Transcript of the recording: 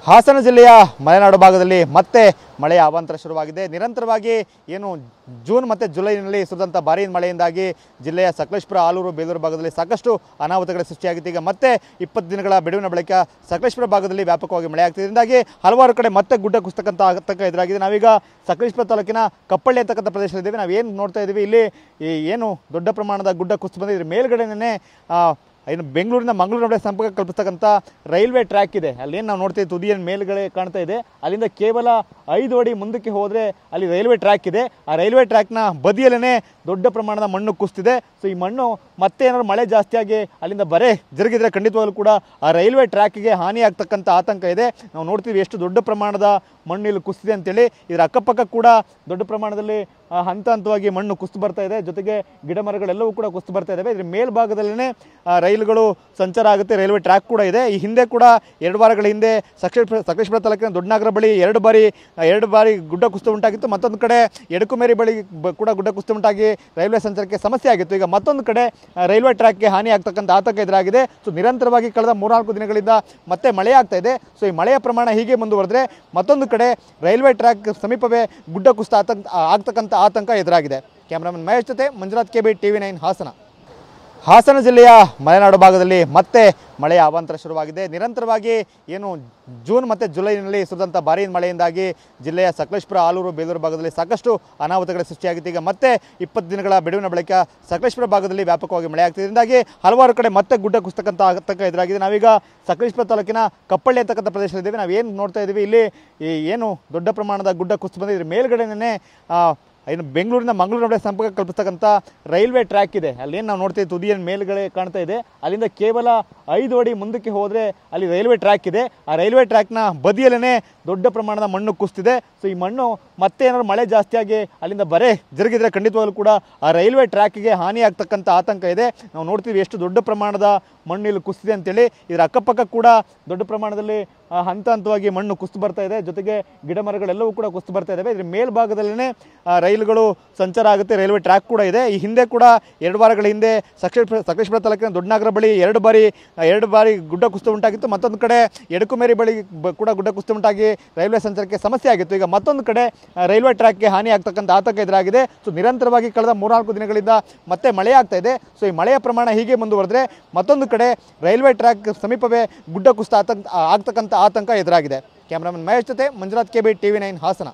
ಹಾಸನ ಜಿಲ್ಲೆಯ ಮಲೆನಾಡು ಭಾಗದಲ್ಲಿ ಮತ್ತೆ ಮಳೆಯ ಅವಾಂತರ ಶುರುವಾಗಿದೆ. ನಿರಂತರವಾಗಿ ಏನು ಜೂನ್ ಮತ್ತು ಜುಲೈನಲ್ಲಿ ಸುರಿದಂಥ ಭಾರೀ ಮಳೆಯಿಂದಾಗಿ ಜಿಲ್ಲೆಯ ಸಕಲೇಶಪುರ, ಆಲೂರು, ಬೇಲೂರು ಭಾಗದಲ್ಲಿ ಸಾಕಷ್ಟು ಅನಾಹುತಗಳ ಸೃಷ್ಟಿಯಾಗಿತ್ತು. ಈಗ ಮತ್ತೆ 20 ದಿನಗಳ ಬಿಡುವಿನ ಬಳಿಕ ಸಕಲೇಶಪುರ ಭಾಗದಲ್ಲಿ ವ್ಯಾಪಕವಾಗಿ ಮಳೆ ಆಗ್ತಿದೆ. ಇದರಿಂದಾಗಿ ಹಲವಾರು ಕಡೆ ಮತ್ತೆ ಗುಡ್ಡ ಕುಸಿತಕ್ಕಂಥ ಆತಂಕ ಎದುರಾಗಿದೆ. ನಾವೀಗ ಸಕಲೇಶಪುರ ತಾಲೂಕಿನ ಕಪ್ಪಳ್ಳಿ ಅಂತಕ್ಕಂಥ ಪ್ರದೇಶದಲ್ಲಿದ್ದೇವೆ. ನಾವೇನು ನೋಡ್ತಾ ಇದ್ದೀವಿ, ಇಲ್ಲಿ ಏನು ದೊಡ್ಡ ಪ್ರಮಾಣದ ಗುಡ್ಡ ಕುಸಿತ ಬಂದಿದೆ. ಮೇಲ್ಗಡೆನೇ ಏನು ಬೆಂಗಳೂರಿನ ಮಂಗಳೂರು ನಡುವೆ ಸಂಪರ್ಕ ಕಲ್ಪಿಸ್ತಕ್ಕಂಥ ರೈಲ್ವೆ ಟ್ರ್ಯಾಕ್ ಇದೆ. ಅಲ್ಲೇನು ನಾವು ನೋಡ್ತೀವಿ, ತುದಿಯ ಮೇಲ್ಗಡೆ ಕಾಣ್ತಾ ಇದೆ. ಅಲ್ಲಿಂದ ಕೇವಲ 5 ಅಡಿ ಮುಂದಕ್ಕೆ ಹೋದರೆ ಅಲ್ಲಿ ರೈಲ್ವೆ ಟ್ರ್ಯಾಕ್ ಇದೆ. ಆ ರೈಲ್ವೆ ಟ್ರ್ಯಾಕ್ನ ಬದಿಯಲ್ಲೇ ದೊಡ್ಡ ಪ್ರಮಾಣದ ಮಣ್ಣು ಕುಸಿತಿದೆ. ಸೊ ಈ ಮಣ್ಣು ಮತ್ತೆ ಏನಾದ್ರು ಮಳೆ ಜಾಸ್ತಿಯಾಗಿ ಅಲ್ಲಿಂದ ಬರೆ ಜರುಗಿದ್ರೆ ಖಂಡಿತವಾಗಲೂ ಕೂಡ ಆ ರೈಲ್ವೆ ಟ್ರ್ಯಾಕ್ಗೆ ಹಾನಿ ಆಗ್ತಕ್ಕಂಥ ಆತಂಕ ಇದೆ. ನಾವು ನೋಡ್ತೀವಿ ಎಷ್ಟು ದೊಡ್ಡ ಪ್ರಮಾಣದ ಮಣ್ಣು ಇಲ್ಲಿ ಕುಸಿದೆ ಅಂತೇಳಿ. ಇದರ ಅಕ್ಕಪಕ್ಕ ಕೂಡ ದೊಡ್ಡ ಪ್ರಮಾಣದಲ್ಲಿ ಹಂತ ಹಂತವಾಗಿ ಮಣ್ಣು ಕುಸಿದು ಬರ್ತಾ ಇದೆ. ಜೊತೆಗೆ ಗಿಡ ಮರಗಳೆಲ್ಲವೂ ಕೂಡ ಕುಸಿದು ಬರ್ತಾ ಇದ್ದಾವೆ. ಇದರ ಮೇಲ್ಭಾಗದಲ್ಲೇ ರೈಲುಗಳು ಸಂಚಾರ ಆಗುತ್ತೆ. ರೈಲ್ವೆ ಟ್ರ್ಯಾಕ್ ಕೂಡ ಇದೆ. ಈ ಹಿಂದೆ ಕೂಡ 2 ವಾರಗಳ ಹಿಂದೆ ಸಕಲೇಶಪುರ ತಾಲೂಕಿನ ದೊಡ್ಡನಾಗರ ಬಳಿ ಎರಡು ಬಾರಿ ಗುಡ್ಡ ಕುಸಿತ ಉಂಟಾಗಿತ್ತು. ಮತ್ತೊಂದು ಕಡೆ ಎಡಕುಮೇರಿ ಬಳಿ ಕೂಡ ಗುಡ್ಡ ಕುಸಿತ ಉಂಟಾಗಿ ರೈಲ್ವೆ ಸಂಚಾರಕ್ಕೆ ಸಮಸ್ಯೆ ಆಗಿತ್ತು. ಈಗ ಮತ್ತೊಂದು ಕಡೆ ರೈಲ್ವೆ ಟ್ರ್ಯಾಕ್ಗೆ ಹಾನಿ ಆಗ್ತಕ್ಕಂಥ ಆತಂಕ ಎದುರಾಗಿದೆ. ಸೊ ನಿರಂತರವಾಗಿ ಕಳೆದ 3-4 ದಿನಗಳಿಂದ ಮತ್ತೆ ಮಳೆ ಆಗ್ತಾ ಇದೆ. ಸೊ ಈ ಮಳೆಯ ಪ್ರಮಾಣ ಹೀಗೆ ಮುಂದುವರೆದ್ರೆ ಮತ್ತೊಂದು ಕಡೆ ರೈಲ್ವೆ ಟ್ರ್ಯಾಕ್ ಸಮೀಪವೇ ಗುಡ್ಡ ಕುಸಿತ ಆಗ್ತಕ್ಕಂಥ ಆತಂಕ ಎದುರಾಗಿದೆ. ಕ್ಯಾಮರಾಮನ್ ಮಹೇಶ್ ಜೊತೆ ಮಂಜುನಾಥ್, KB, TV9 ಹಾಸನ. ಹಾಸನ ಜಿಲ್ಲೆಯ ಮಲೆನಾಡು ಭಾಗದಲ್ಲಿ ಮತ್ತೆ ಮಳೆಯ ಅವಾಂತರ ಶುರುವಾಗಿದೆ. ನಿರಂತರವಾಗಿ ಏನು ಜೂನ್ ಮತ್ತು ಜುಲೈನಲ್ಲಿ ಸುರಿದಂಥ ಭಾರೀ ಮಳೆಯಿಂದಾಗಿ ಜಿಲ್ಲೆಯ ಸಕಲೇಶಪುರ, ಆಲೂರು, ಬೇಲೂರು ಭಾಗದಲ್ಲಿ ಸಾಕಷ್ಟು ಅನಾಹುತಗಳ ಸೃಷ್ಟಿಯಾಗಿತ್ತು. ಈಗ ಮತ್ತೆ 20 ದಿನಗಳ ಬಿಡುವಿನ ಬಳಿಕ ಸಕಲೇಶಪುರ ಭಾಗದಲ್ಲಿ ವ್ಯಾಪಕವಾಗಿ ಮಳೆ ಆಗ್ತಿದೆ. ಇದರಿಂದಾಗಿ ಹಲವಾರು ಕಡೆ ಮತ್ತೆ ಗುಡ್ಡ ಕುಸಿತಕ್ಕಂಥ ಆತಂಕ ಎದುರಾಗಿದೆ. ನಾವೀಗ ಸಕಲೇಶಪುರ ತಾಲೂಕಿನ ಕಪ್ಪಳ್ಳಿ ಅಂತಕ್ಕಂಥ ಪ್ರದೇಶದಲ್ಲಿದ್ದೇವೆ. ನಾವೇನು ನೋಡ್ತಾ ಇದ್ದೀವಿ, ಇಲ್ಲಿ ಏನು ದೊಡ್ಡ ಪ್ರಮಾಣದ ಗುಡ್ಡ ಕುಸಿತ ಬಂದಿದೆ. ಮೇಲ್ಗಡೆನೇ ಏನು ಬೆಂಗಳೂರಿನ ಮಂಗಳೂರು ನಡುವೆ ಸಂಪರ್ಕ ಕಲ್ಪಿಸ್ತಕ್ಕಂಥ ರೈಲ್ವೆ ಟ್ರ್ಯಾಕ್ ಇದೆ. ಅಲ್ಲೇನು ನಾವು ನೋಡ್ತೀವಿ, ತುದಿಯ ಮೇಲ್ಗಡೆ ಕಾಣ್ತಾ ಇದೆ. ಅಲ್ಲಿಂದ ಕೇವಲ 5 ಅಡಿ ಮುಂದಕ್ಕೆ ಹೋದರೆ ಅಲ್ಲಿ ರೈಲ್ವೆ ಟ್ರ್ಯಾಕ್ ಇದೆ. ಆ ರೈಲ್ವೆ ಟ್ರ್ಯಾಕ್ನ ಬದಿಯಲ್ಲೇ ದೊಡ್ಡ ಪ್ರಮಾಣದ ಮಣ್ಣು ಕುಸಿತಿದೆ. ಸೊ ಈ ಮಣ್ಣು ಮತ್ತೆ ಏನಾದ್ರು ಮಳೆ ಜಾಸ್ತಿಯಾಗಿ ಅಲ್ಲಿಂದ ಬರೆ ಜರುಗಿದ್ರೆ ಖಂಡಿತವಾಗಲೂ ಕೂಡ ಆ ರೈಲ್ವೆ ಟ್ರ್ಯಾಕ್ಗೆ ಹಾನಿ ಆಗ್ತಕ್ಕಂಥ ಆತಂಕ ಇದೆ. ನಾವು ನೋಡ್ತೀವಿ ಎಷ್ಟು ದೊಡ್ಡ ಪ್ರಮಾಣದ ಮಣ್ಣು ಇಲ್ಲಿ ಕುಸಿದೆ ಅಂತೇಳಿ. ಇದರ ಅಕ್ಕಪಕ್ಕ ಕೂಡ ದೊಡ್ಡ ಪ್ರಮಾಣದಲ್ಲಿ ಹಂತ ಹಂತವಾಗಿ ಮಣ್ಣು ಕುಸಿದು ಬರ್ತಾ ಇದೆ. ಜೊತೆಗೆ ಗಿಡ ಮರಗಳೆಲ್ಲವೂ ಕೂಡ ಕುಸಿದು ಬರ್ತಾ ಇದ್ದಾವೆ. ಇದರ ಮೇಲ್ಭಾಗದಲ್ಲೇ ರೈಲುಗಳು ಸಂಚಾರ ಆಗುತ್ತೆ. ರೈಲ್ವೆ ಟ್ರ್ಯಾಕ್ ಕೂಡ ಇದೆ. ಈ ಹಿಂದೆ ಕೂಡ 2 ವಾರಗಳ ಹಿಂದೆ ಸಕಲೇಶಪುರ ತಾಲೂಕಿನ ದೊಡ್ಡನಾಗರ ಬಳಿ ಎರಡು ಬಾರಿ ಗುಡ್ಡ ಕುಸಿತ ಉಂಟಾಗಿತ್ತು. ಮತ್ತೊಂದು ಕಡೆ ಎಡಕುಮೇರಿ ಬಳಿ ಕೂಡ ಗುಡ್ಡ ಕುಸಿತ ಉಂಟಾಗಿ ರೈಲ್ವೆ ಸಂಚಾರಕ್ಕೆ ಸಮಸ್ಯೆ ಆಗಿತ್ತು. ಈಗ ಮತ್ತೊಂದು ಕಡೆ ರೈಲ್ವೆ ಟ್ರ್ಯಾಕ್ಗೆ ಹಾನಿ ಆಗ್ತಕ್ಕಂಥ ಆತಂಕ ಎದುರಾಗಿದೆ. ಸೊ ನಿರಂತರವಾಗಿ ಕಳೆದ 3-4 ದಿನಗಳಿಂದ ಮತ್ತೆ ಮಳೆ ಆಗ್ತಾ ಇದೆ. ಸೊ ಈ ಮಳೆಯ ಪ್ರಮಾಣ ಹೀಗೆ ಮುಂದುವರೆದ್ರೆ ಮತ್ತೊಂದು ಕಡೆ ರೈಲ್ವೆ ಟ್ರ್ಯಾಕ್ ಸಮೀಪವೇ ಗುಡ್ಡ ಕುಸಿತ ಆಗ್ತಕ್ಕಂಥ ಆತಂಕ ಎದುರಾಗಿದೆ. ಕ್ಯಾಮರಾಮನ್ ಮಹೇಶ್ ಜೊತೆ ಮಂಜುನಾಥ್, KB, TV9 ಹಾಸನ.